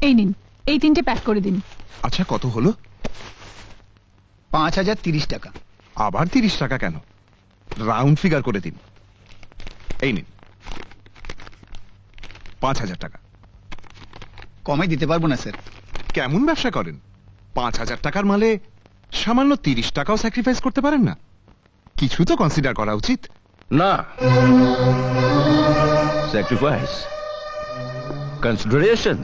এই নিন, এই 3টে প্যাক করে দিন। আচ্ছা, কত হলো? 5030 টাকা। আবার 30 টাকা কেন? রাউন্ড ফিগার করে দিন। এই নিন 5000 টাকা। কমে দিতে পারবো না স্যার। কেমন ব্যবসা করেন? 5000 টাকার মালে সামান্য 30 টাকাও স্যাক্রিফাইস করতে পারেন না? কিছু তো কনসিডার করা উচিত। না, স্যাক্রিফাইস, কনসিডারেশন।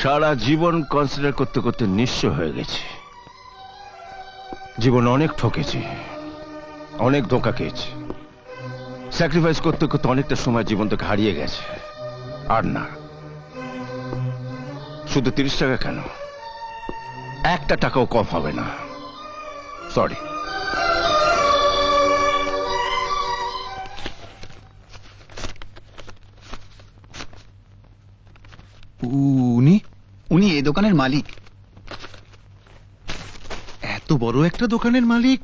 সারা জীবন কনসিডার করতে করতে নিঃস্ব হয়ে গেছে। জীবন অনেক ঠকেছি, অনেক ধোঁকা খেয়েছি। স্যাক্রিফাইস করতে করতে অনেকটা সময় জীবন থেকে হারিয়ে গেছে। আর না, শুধু 30 টাকা কেন, 1 টাকাও কম হবে না। সরি। উনি এই দোকানের মালিক। এত বড় একটা দোকানের মালিক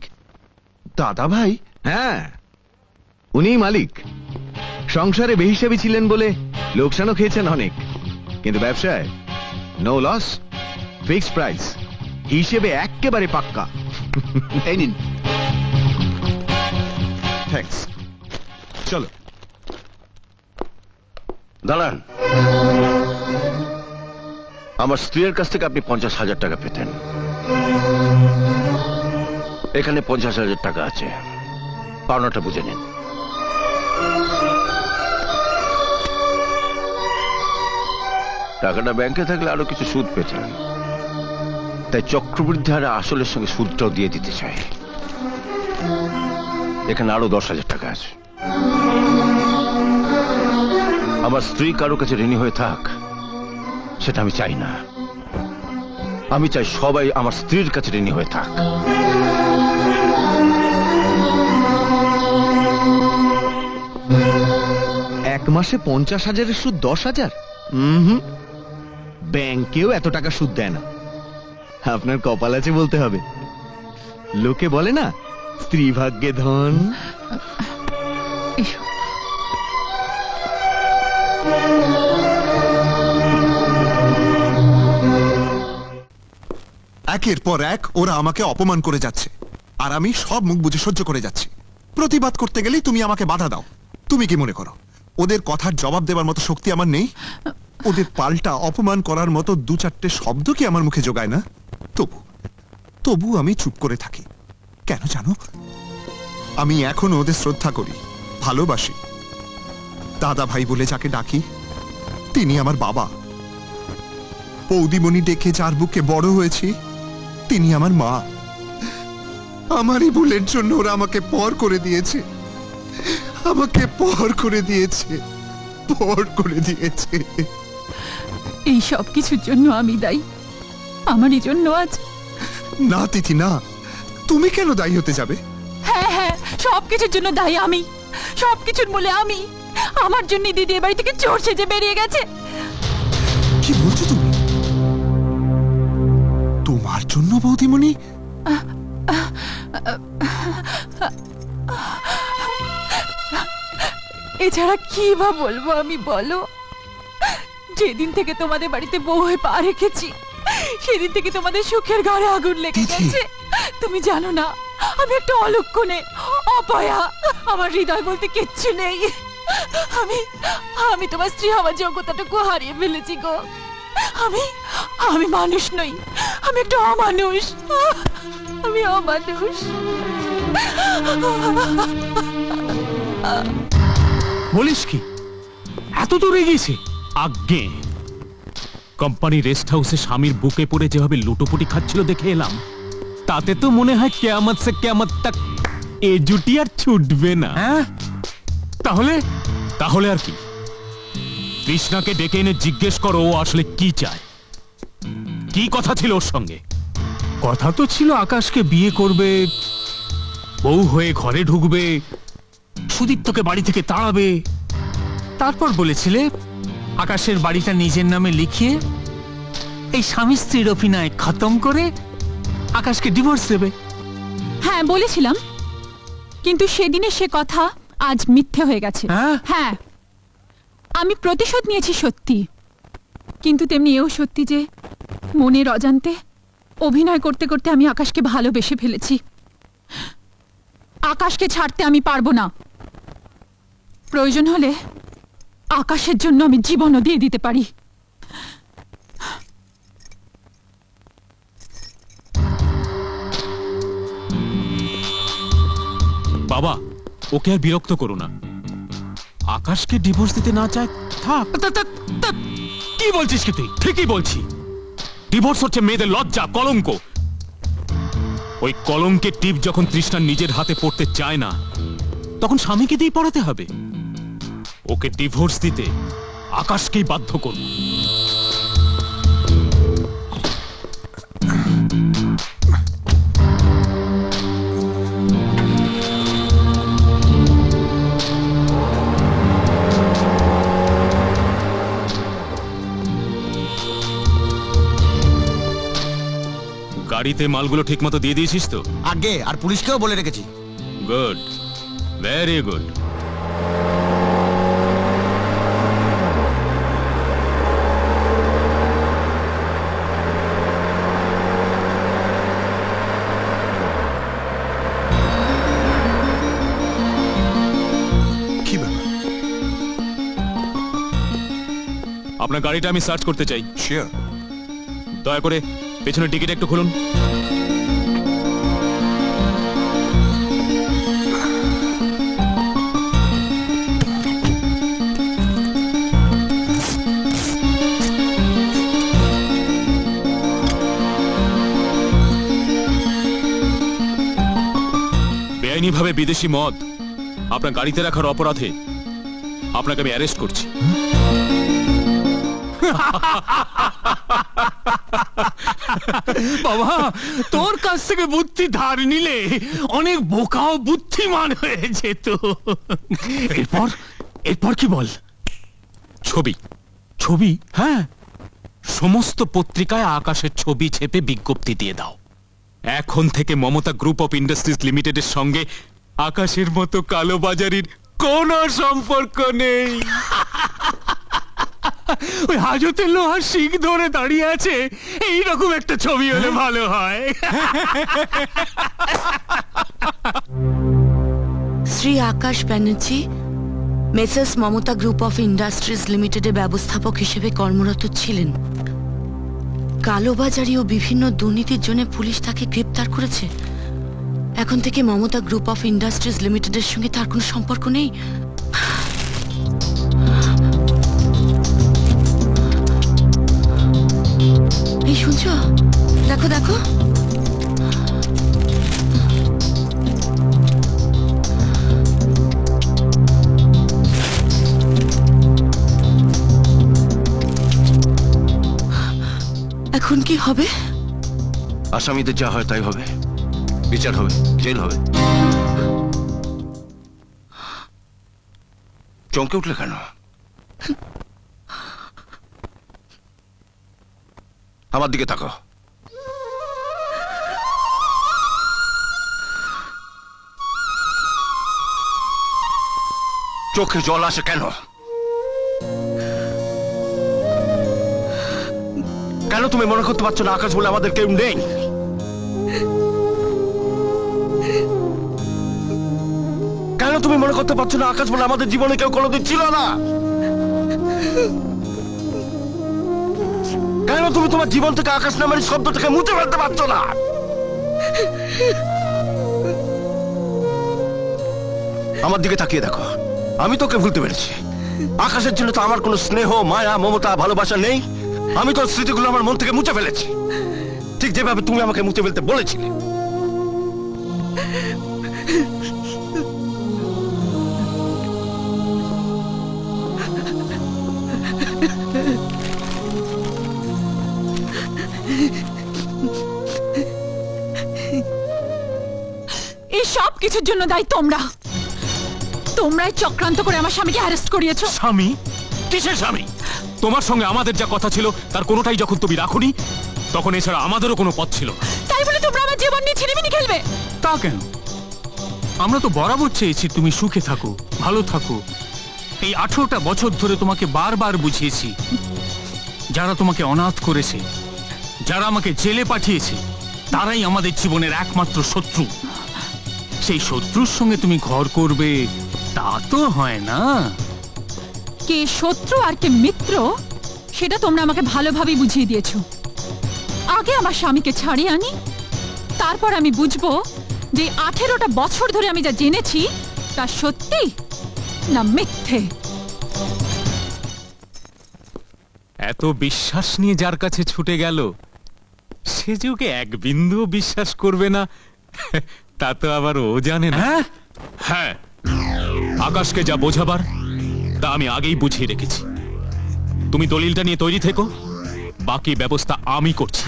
দাদা ভাই? হ্যাঁ, উনিই মালিক। সংসারে বেহিসাবি ছিলেন বলে লোকসানও খেয়েছেন অনেক, কিন্তু ব্যবসায় নো লস, ফিক্সড প্রাইস, হিসেবে একেবারে পাক্কা। এই নিন। থ্যাঙ্কস। চলো। দাঁড়ান, আমার স্ত্রীর কাছ থেকে আপনি 50,000 টাকা পেতেন। এখানে 50,000 টাকা আছে, পাওনাটা বুঝে নিন। টাকাটা ব্যাংকে থাকলে আরো কিছু সুদ পেতেন, তাই চক্রবৃদ্ধি হারে আসলের সঙ্গে সুদটাও দিয়ে দিতে চাই। এখানে আরো 10,000 টাকা আছে। আমার স্ত্রী কারো কাছে ঋণী হয়ে থাক, সেটা আমি চাই না। আমি চাই সবাই আমার স্ত্রীর কাছে ঋণী হয়ে থাক। এক মাসে 50,000-এর সুদ 10,000? ব্যাংকেও এত টাকা সুদ দেয় না। আপনার কপাল আছে বলতে হবে। লোকে বলে না, স্ত্রী ভাগ্যে ধন। এসো। একের পর এক ওরা আমাকে অপমান করে যাচ্ছে, আর আমি সব মুখ বুজে সহ্য করে যাচ্ছি। প্রতিবাদ করতে গেলেই তুমি আমাকে বাধা দাও। তুমি কি মনে করো ওদের কথার জবাব দেওয়ার মতো শক্তি আমার নেই? ওদের পাল্টা অপমান করার মতো 2-4টে শব্দ কি আমার মুখে জোগায় না? তবু আমি চুপ করে থাকি। কেন জানো? আমি এখনো ওদের শ্রদ্ধা করি, ভালোবাসি। দাদা ভাই বলে যাকে ডাকি, তিনি আমার বাবা। বৌদিমণি ডেকে যার বুকে বড় হয়েছি, তিনি আমার মা। আমারই ভুলের জন্য ওরা আমাকে পর করে দিয়েছে, আমাকে পর করে দিয়েছে, পর করে দিয়েছে। এই সব কিছুর জন্য আমি দায়ী। আমারই জন্য আজ। না তিথি, না, তুমি কেন দায়ী হতে যাবে? হ্যাঁ হ্যাঁ, সবকিছুর জন্য দায়ী আমি। সবকিছুর মূলে আমি। আমার জন্য দিদি এ বাড়ি থেকে চোর সেজে বেরিয়ে গেছে। কি বলছো তুমি? তোমার জন্য বৌদিমণি? এছাড়া কি বা বলবো আমি, বলো? যেদিন থেকে তোমাদের বাড়িতে বউ হয়ে পা রেখেছি, সেদিন থেকে তোমাদের সুখের ঘরে আগুন লেগে গেছে। তুমি জানো না, আমি একটা অলক্ষণে, অপয়া। আমার হৃদয় বলতে কিচ্ছু নেই। আমি তোমার স্ত্রী হওয়ার যোগ্যতাটুকু হারিয়ে ফেলেছি গো। আমি মানুষ নই, আমি একটা অমানুষ। আমি অমানুষ। বলিস কি? এত দূরে গিয়েছে? আজ্ঞে, কোম্পানি রেস্ট হাউসে স্বামীর বুকে পড়ে যেভাবে লুটোপুটি খাচ্ছিল দেখে এলাম, তাতে তো মনে হয় কিয়ামত সে কিয়ামত তক এ জুটি আর ছুটবে না। তাহলে আর কি? কৃষ্ণাকে ডেকে এনে জিজ্ঞেস করো ও আসলে কি চায়। কি কথা ছিল ওর সঙ্গে? কথা তো ছিল আকাশকে বিয়ে করবে, বউ হয়ে ঘরে ঢুকবে, সুদীপ্তকে বাড়ি থেকে তাড়াবে। তারপর বলেছিলে আকাশের বাড়িটা নিজের নামে লিখিয়ে এই স্বামী স্ত্রীর অভিনয় খতম করে আকাশকে ডিভোর্স দেবে। হ্যাঁ বলেছিলাম, কিন্তু সেদিনের সে কথা আজ মিথ্যে হয়ে গেছে। হ্যাঁ? হ্যাঁ, আমি প্রতিশোধ নিয়েছি সত্যি, কিন্তু তেমনি এও সত্যি যে মনের অজান্তে অভিনয় করতে করতে আমি আকাশকে ভালোবেসে ফেলেছি। আকাশকে ছাড়তে আমি পারবো না। প্রয়োজন হলে আকাশের জন্য আমি জীবনও দিয়ে দিতে পারি। বাবা, ওকে আর বিরক্ত করো না। আকাশকে ডিভোর্স দিতে না চায় থাক। কি বলছিস কি তুই? ঠিকই বলছি। ডিভোর্স হচ্ছে মেয়েদের লজ্জা, কলঙ্ক। ওই কলঙ্কের টিপ যখন তৃষ্ণা নিজের হাতে পড়তে চায় না, তখন স্বামীকে দিয়ে পড়াতে হবে। ওকে ডিভোর্স দিতে আকাশকেই বাধ্য করব। গাড়িতে মালগুলো ঠিক মতো দিয়ে দিয়েছিস তো? আগে আর পুলিশকেও বলে রেখেছি। Good, very good. কি ব্যাপার? আপনার গাড়িটা আমি সার্চ করতে চাই। শিওর। দয়া করে পেছনের টিকিট একটু খুলুন। বেআইনিভাবে বিদেশি মদ আপনার গাড়িতে রাখার অপরাধে আপনাকে আমি অ্যারেস্ট করছি। বাবা, তোর কাছ থেকে বুদ্ধি ধার নিলে অনেক বোকা ও বুদ্ধিমান হয়ে যেত। এরপর কি বল? ছবি ছবি হ্যাঁ, সমস্ত পত্রিকায় আকাশের ছবি ছেপে বিজ্ঞপ্তি দিয়ে দাও। এখন থেকে মমতা গ্রুপ অফ ইন্ডাস্ট্রিজ লিমিটেডের সঙ্গে আকাশের মতো কালোবাজারির কোনো সম্পর্ক নেই। ওই হাজতের লোহার শিখ ধরে দাঁড়িয়ে আছে, এইরকম একটা ছবি হলে ভালো হয়। Shri Akash Banerjee Messrs Mamata group of industries লিমিটেডের ব্যবস্থাপক হিসেবে কর্মরত ছিলেন। কালোবাজারি ও বিভিন্ন দুর্নীতির জন্য পুলিশ তাকে গ্রেপ্তার করেছে। এখন থেকে মমতা গ্রুপ অফ ইন্ডাস্ট্রিজ লিমিটেডের সঙ্গে তার কোনো সম্পর্ক নেই। এই শুনছো? দেখো দেখো, এখন কি হবে? আসামিদের যা হয় তাই হবে, বিচার হবে, জেল হবে। চমকে উঠলে কেন? আমার দিকে তাকাও। চোখে জল আসে কেন? কেন তুমি মনে করতে পারছো না আকাশ বলে আমাদের কেউ নেই? কেন তুমি মনে করতে পারছো না আকাশ বলে আমাদের জীবনে কেউ কোনোদিন ছিল না? কেন তুমি তোমার জীবন থেকে আকাশ নামের শব্দটাকে মুছে ফেলতে পারছো না? আমার দিকে তাকিয়ে দেখো, আমি তোকে ভুলতে পেরেছি। আকাশের জন্য তো আমার কোনো স্নেহ, মায়া, মমতা, ভালোবাসা নেই। আমি তোর স্মৃতিগুলো আমার মন থেকে মুছে ফেলেছি, ঠিক যেভাবে তুমি আমাকে মুছে ফেলতে বলেছিলে। এই সব কিছুর জন্য দায়ী তোমরাই চক্রান্ত করে আমার স্বামীকে অ্যারেস্ট করিয়েছো। স্বামী? কিসের স্বামী? তোমার সঙ্গে আমাদের যা কথা ছিল তার কোনোটাই যখন তুমি রাখোনি, তখন এছাড়া আমাদেরও কোনো পথ ছিল না। তাই বলে তোমরা আমার জীবন নিয়ে ছিনিমিনি খেলবে? তা কেন? আমরা তো বরাবর চেয়েছি তুমি সুখে থাকো, ভালো থাকো। এই 18টা বছর ধরে তোমাকে বারবার বুঝিয়েছি, যারা তোমাকে অনাথ করেছে, যারা আমাকে জেলে পাঠিয়েছে, তারাই আমাদের জীবনের একমাত্র শত্রু। সেই শত্রুর সঙ্গে তুমি ঘর করবে তা তো হয় না। কে শত্রু আর কে মিত্র সেটা তোমরা আমাকে ভালোভাবে বুঝিয়ে দিয়েছো। আগে আমার স্বামীকে ছাড়িয়ে আনি, তারপর আমি বুঝবো যে 18টা বছর ধরে আমি যা জেনেছি তা সত্যি না মিথ্যে। এত বিশ্বাস নিয়ে যার কাছে ছুটে গেল, সে যে ওকে এক বিন্দুও বিশ্বাস করবে না তা তো আবার ও জানে না। হ্যাঁ, আকাশকে যা বোঝাবার তা আমি আগেই বুঝিয়ে রেখেছি। তুমি দলিলটা নিয়ে তৈরি থেকো, বাকি ব্যবস্থা আমি করছি।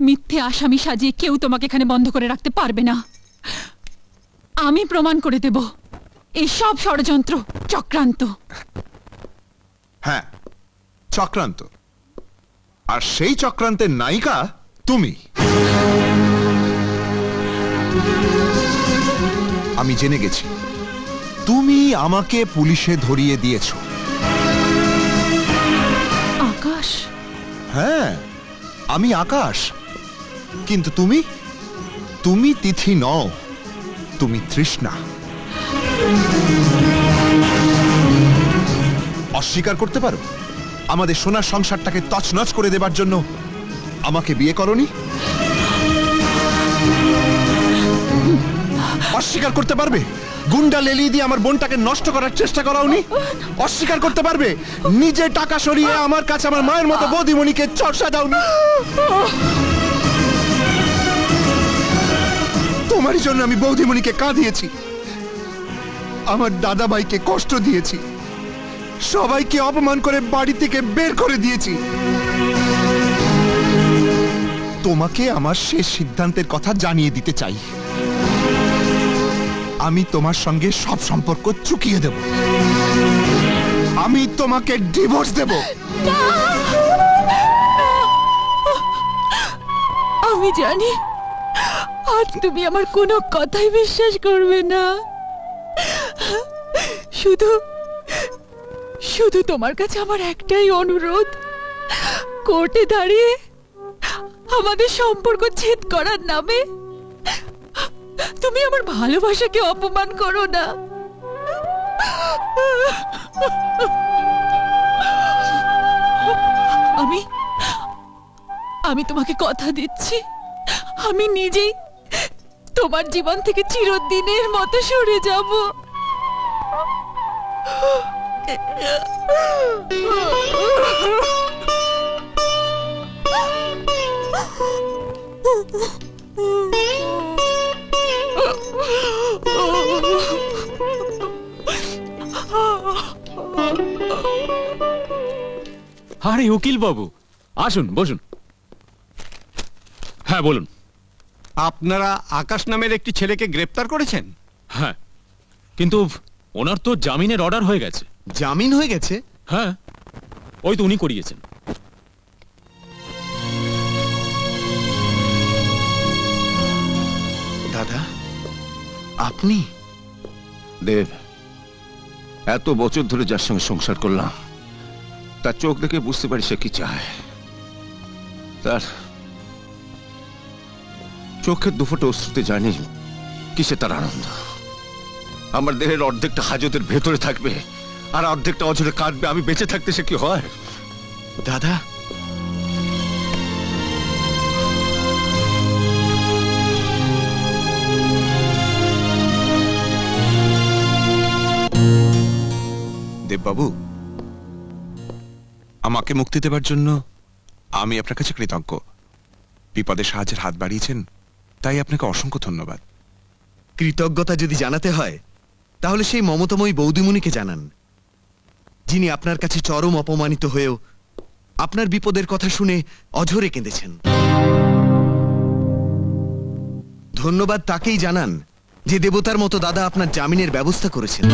মিথ্যে আসামি সাজিয়ে কেউ তোমাকে এখানে বন্ধ করে রাখতে পারবে না। আমি প্রমাণ করে দেব এই সব ষড়যন্ত্র চক্রান্ত। হ্যাঁ, চক্রান্ত। আর সেই চক্রান্তের নায়িকা তুমি। আমি জেনে গেছি তুমি আমাকে পুলিশে ধরিয়ে দিয়েছ। আকাশ? হ্যাঁ, আমি আকাশ। কিন্তু তুমি তুমি তিথি নও, তুমি তৃষ্ণা। অস্বীকার করতে পারো আমাদের সোনার সংসারটাকে তছনছ করে দেবার জন্য আমাকে বিয়ে করনি? অস্বীকার করতে পারবে গুন্ডা লেলি দিয়ে আমার বোনটাকে নষ্ট করার চেষ্টা করাওনি? অস্বীকার করতে পারবে নিজে টাকা সরিয়ে আমার কাছে আমার মায়ের মতো বৌদিমণিকে চর্চা দাওনি? তোমারই জন্য আমি বৌদিমণিকে কাঁদিয়েছি, আমার দাদা ভাইকে কষ্ট দিয়েছি, সবাইকে অপমান করে বাড়ি থেকে বের করে দিয়েছি। তোমাকে আমার শেষ সিদ্ধান্তের কথা জানিয়ে দিতে চাই। আমি তোমার সঙ্গে সব সম্পর্ক চুকিয়ে দেব। আমি তোমাকে ডিভোর্স দেব। আমি জানি আজ তুমি আমার কোনো কথাই বিশ্বাস করবে না। শুধু শুধু তোমার কাছে আমার একটাই অনুরোধ, কোর্টে দাঁড়িয়ে আমাদের সম্পর্ক ছেদ করার নামে তুমি আমার ভালোবাসাকে অপমান করো না। আমি আমি তোমাকে কথা দিচ্ছি, আমি নিজেই তোমার জীবন থেকে চিরদিনের মতো সরে যাব। আরে উকিল বাবু, আসুন বসুন। হ্যাঁ বলুন। আপনারা আকাশ নামের একটি ছেলেকে গ্রেপ্তার করেছেন? হ্যাঁ, কিন্তু ওনার তো জামিনের অর্ডার হয়ে গেছে। জামিন হয়ে গেছে? হ্যাঁ, ওই তো উনি করিয়েছেন। দাদা, আপনি? দেব, এত বছর ধরে যার সঙ্গে সংসার করলাম, তার চোখ দেখে বুঝতে পারি সে কি চায়। তার চোখের দুফোটা অশ্রুতে জানি কিসে তার আনন্দ। আমার দেহের অর্ধেকটা হাজতের ভেতরে থাকবে আর অর্ধেকটা অঝরে কাটবে। আমি বেঁচে থাকতে সে কি হয়? দাদা, দেববাবু, আমাকে মুক্তি দেবার জন্য আমি আপনার কাছে কৃতজ্ঞ। বিপদে সাহায্যের হাত বাড়িয়েছেন, তাই আপনাকে অসংখ্য ধন্যবাদ। কৃতজ্ঞতা যদি জানাতে হয় তাহলে সেই মমতাময়ী বৌদিমণিকে জানান, যিনি আপনার কাছে চরম অপমানিত হয়েও আপনার বিপদের কথা শুনে অঝরে কেঁদেছেন। ধন্যবাদ তাকেই জানান যে দেবতার মতো দাদা আপনার জামিনের ব্যবস্থা করেছেন।